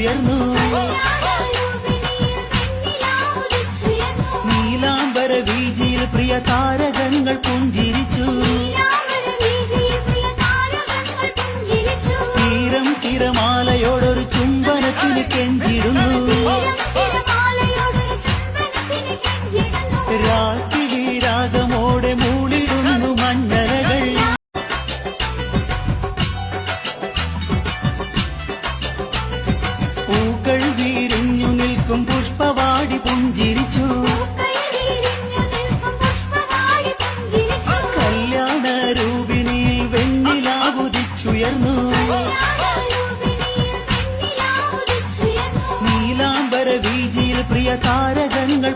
ഉദിച്ചുയർന്നു. നീലാംബര വീജിയിൽ പ്രിയ താരകങ്ങൾ പുഞ്ചിരിച്ചു. തീരം തിരമാലയോടൊരു ചുംബനത്തിന് കെഞ്ചിടുന്നു. രാത്രി രാഗമോടെ മൂളിടുന്നു മഞ്ഞലകൾ. പൂക്കൾ വീരിഞ്ഞു നിൽക്കും പുഷ്പവാടി പുഞ്ചിരിച്ചു. കല്യാണ രൂപിണിയിൽ വെണ്ണിലാവുദിച്ചുയർന്നു. നീലാംബര വീജിയിൽ പ്രിയ താരകങ്ങൾ